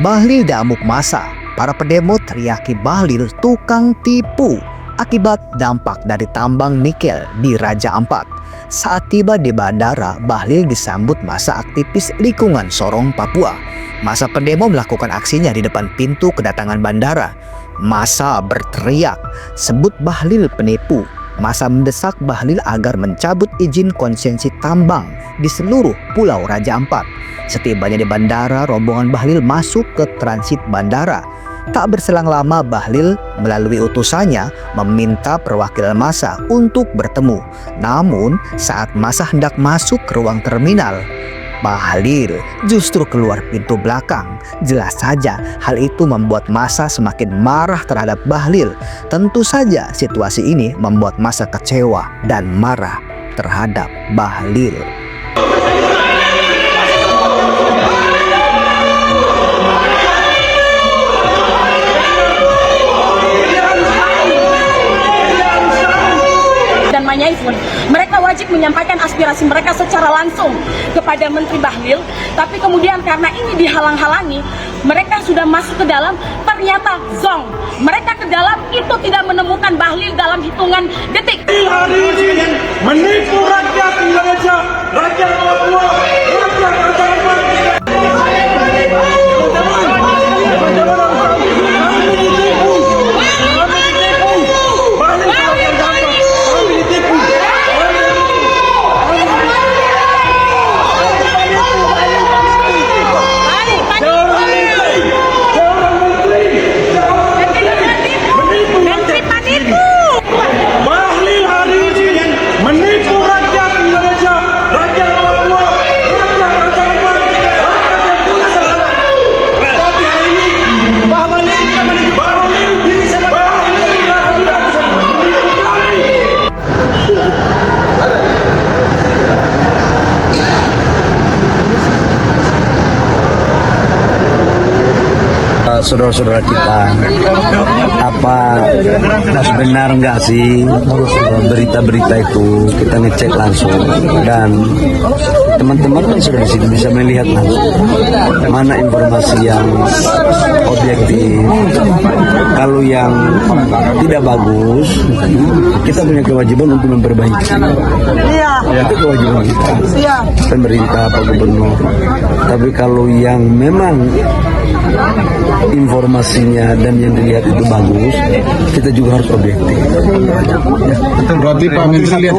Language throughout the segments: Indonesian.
Bahlil diamuk massa. Para pendemo teriaki Bahlil tukang tipu akibat dampak dari tambang nikel di Raja Ampat. Saat tiba di bandara, Bahlil disambut massa aktivis lingkungan Sorong, Papua. Massa pendemo melakukan aksinya di depan pintu kedatangan bandara. Massa berteriak, sebut Bahlil penipu. Massa mendesak Bahlil agar mencabut izin konsesi tambang di seluruh pulau Raja Ampat. Setibanya di bandara, rombongan Bahlil masuk ke transit bandara. Tak berselang lama, Bahlil melalui utusannya meminta perwakilan massa untuk bertemu. Namun saat massa hendak masuk ke ruang terminal, Bahlil justru keluar pintu belakang. Jelas saja hal itu membuat massa semakin marah terhadap Bahlil. Tentu saja situasi ini membuat massa kecewa dan marah terhadap Bahlil. Mereka wajib menyampaikan aspirasi mereka secara langsung kepada Menteri Bahlil, tapi kemudian karena ini dihalang-halangi, mereka sudah masuk ke dalam, ternyata zong. Mereka ke dalam itu tidak menemukan Bahlil dalam hitungan detik. Hari ini menipu rakyat Indonesia, rakyat Papua, rakyat Raja Ampat. Saudara-saudara kita, apa benar nggak sih berita-berita itu? Kita ngecek langsung dan teman-teman kan sudah di sini bisa melihat langsung mana informasi yang objektif. Kalau yang tidak bagus, kita punya kewajiban untuk memperbaiki. Itu kewajiban kita, pemerintah, Pak Gubernur. Tapi kalau yang memang informasinya dan yang dilihat itu bagus, kita juga harus objektif. Berarti Pak Menteri lihat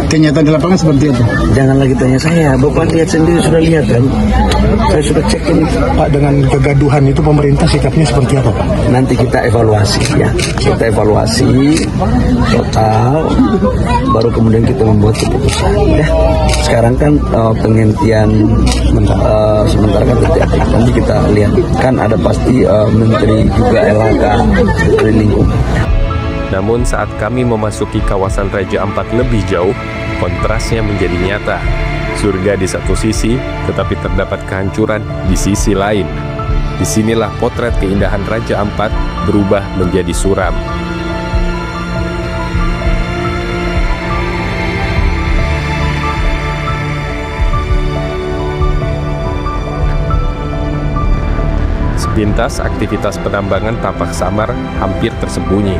kenyataan di lapangan seperti itu? Jangan lagi tanya saya, Bapak lihat sendiri, sudah lihat kan? Saya sudah cek ini. Pak, dengan kegaduhan itu pemerintah sikapnya seperti apa Pak? Nanti kita evaluasi ya, kita evaluasi total, baru kemudian kita membuat keputusan. Ya, sekarang kan penghentian sementara kan terjadi. Nanti kita lihat kan ada pasti menteri juga LHK, menteri lingkungan. Namun saat kami memasuki kawasan Raja Ampat lebih jauh, kontrasnya menjadi nyata. Surga di satu sisi, tetapi terdapat kehancuran di sisi lain. Disinilah potret keindahan Raja Ampat berubah menjadi suram. Sepintas aktivitas penambangan tampak samar, hampir tersembunyi.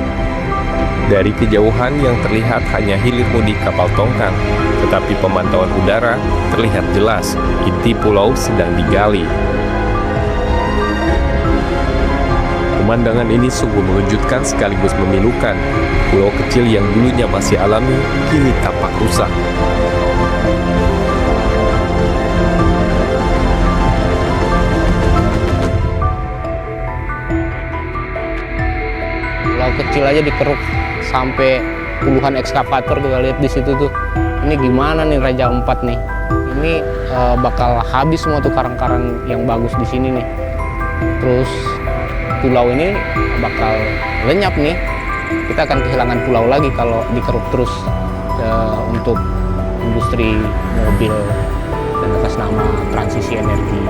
Dari kejauhan yang terlihat hanya hilir mudik kapal tongkang, tetapi pemantauan udara terlihat jelas inti pulau sedang digali. Pemandangan ini sungguh mengejutkan sekaligus memilukan. Pulau kecil yang dulunya masih alami, kini tampak rusak. Pulau kecil aja dikeruk sampai puluhan ekskavator, kita lihat di situ tuh. Ini gimana nih Raja Ampat nih? Ini bakal habis semua tuh karang-karang yang bagus di sini nih. Terus pulau ini bakal lenyap nih. Kita akan kehilangan pulau lagi kalau dikeruk terus untuk industri mobil dan atas nama transisi energi.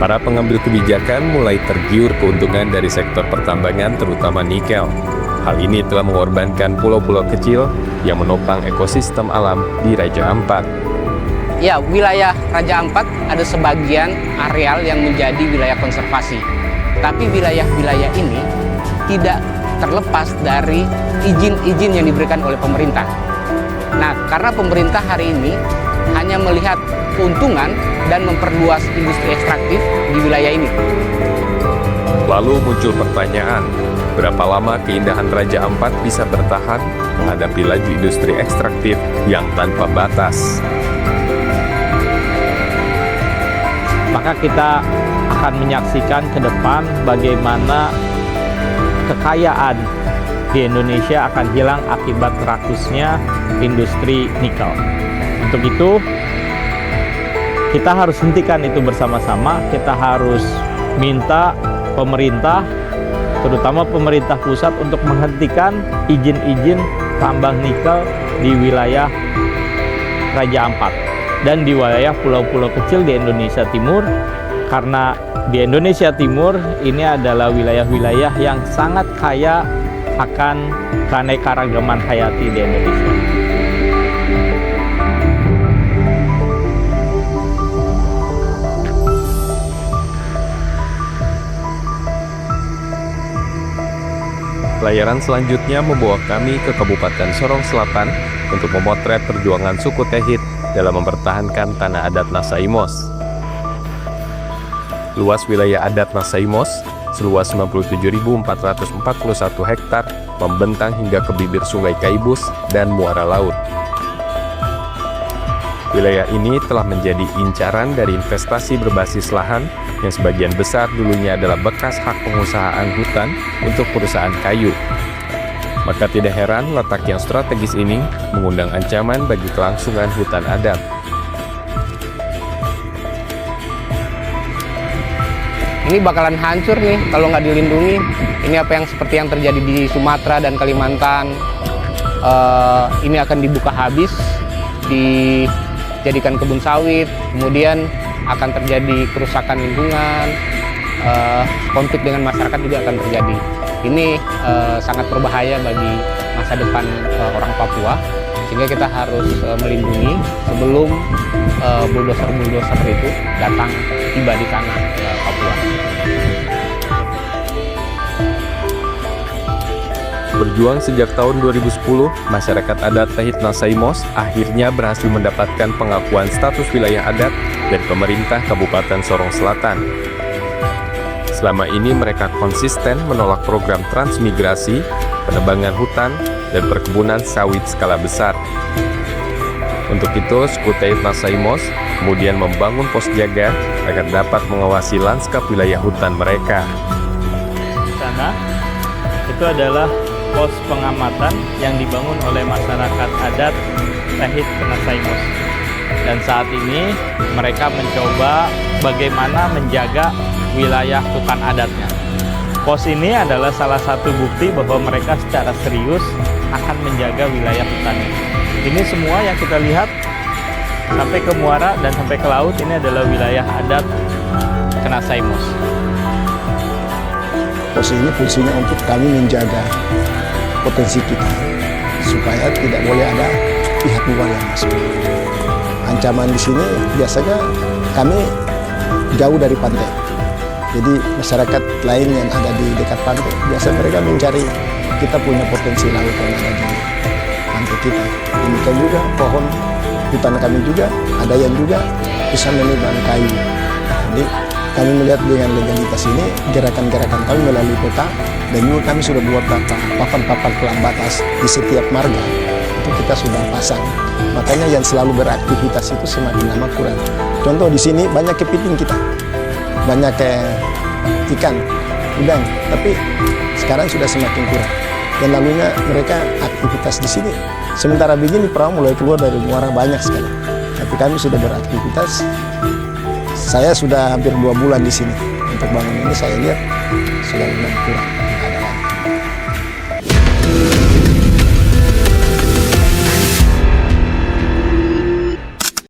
Para pengambil kebijakan mulai tergiur keuntungan dari sektor pertambangan terutama nikel. Hal ini telah mengorbankan pulau-pulau kecil yang menopang ekosistem alam di Raja Ampat. Ya, wilayah Raja Ampat ada sebagian areal yang menjadi wilayah konservasi. Tapi wilayah-wilayah ini tidak terlepas dari izin-izin yang diberikan oleh pemerintah. Nah, karena pemerintah hari ini hanya melihat keuntungan dan memperluas industri ekstraktif di wilayah ini. Lalu muncul pertanyaan, berapa lama keindahan Raja Ampat bisa bertahan menghadapi laju industri ekstraktif yang tanpa batas? Maka kita akan menyaksikan ke depan bagaimana kekayaan di Indonesia akan hilang akibat rakusnya industri nikel. Untuk itu, kita harus hentikan itu bersama-sama. Kita harus minta pemerintah, terutama pemerintah pusat, untuk menghentikan izin-izin tambang nikel di wilayah Raja Ampat dan di wilayah pulau-pulau kecil di Indonesia Timur, karena di Indonesia Timur ini adalah wilayah-wilayah yang sangat kaya akan keanekaragaman hayati di Indonesia. Pelayaran selanjutnya membawa kami ke Kabupaten Sorong Selatan untuk memotret perjuangan suku Tehit dalam mempertahankan tanah adat Nasaimos. Luas wilayah adat Nasaimos seluas 97.441 hektar membentang hingga ke bibir Sungai Kaibus dan muara laut. Wilayah ini telah menjadi incaran dari investasi berbasis lahan yang sebagian besar dulunya adalah bekas hak pengusahaan hutan untuk perusahaan kayu. Maka tidak heran letak yang strategis ini mengundang ancaman bagi kelangsungan hutan adat. Ini bakalan hancur nih kalau nggak dilindungi. Ini apa yang seperti yang terjadi di Sumatera dan Kalimantan. Ini akan dibuka habis, dijadikan kebun sawit, kemudian akan terjadi kerusakan lingkungan, konflik dengan masyarakat juga akan terjadi. Ini sangat berbahaya bagi masa depan orang Papua, sehingga kita harus melindungi sebelum bulldozer-bulldozer itu datang tiba di tanah Papua. Berjuang sejak tahun 2010, masyarakat adat Tehit Nasaimos akhirnya berhasil mendapatkan pengakuan status wilayah adat dari pemerintah Kabupaten Sorong Selatan. Selama ini mereka konsisten menolak program transmigrasi, penebangan hutan, dan perkebunan sawit skala besar. Untuk itu, suku Tehit Nasaimos kemudian membangun pos jaga agar dapat mengawasi lanskap wilayah hutan mereka. Sana, itu adalah pos pengamatan yang dibangun oleh masyarakat adat Tehit Nasaimos. Dan saat ini mereka mencoba bagaimana menjaga wilayah hutan adatnya. Pos ini adalah salah satu bukti bahwa mereka secara serius akan menjaga wilayah hutannya. Ini semua yang kita lihat sampai ke muara dan sampai ke laut, ini adalah wilayah adat Nasaimos. Pos ini fungsinya untuk kami menjaga potensi kita supaya tidak boleh ada pihak luar yang masuk. Ancaman di sini biasanya kami jauh dari pantai. Jadi masyarakat lain yang ada di dekat pantai, biasanya mereka mencari kita punya potensi laut yang ada di pantai kita. Demikian juga pohon hutan kami juga, ada yang juga bisa menebang kayu. Jadi kami melihat dengan legalitas ini, gerakan-gerakan kami melalui kota, dan juga kami sudah buat papan-papan pelang batas di setiap marga, itu kita sudah pasang. Makanya yang selalu beraktivitas itu semakin lama kurang. Contoh di sini banyak kepiting kita, banyak ikan, udang, tapi sekarang sudah semakin kurang. Dan lalunya mereka aktivitas di sini. Sementara begini perahu mulai keluar dari muara banyak sekali. Tapi kami sudah beraktivitas. Saya sudah hampir 2 bulan di sini untuk bangun ini, saya lihat sudah kurang.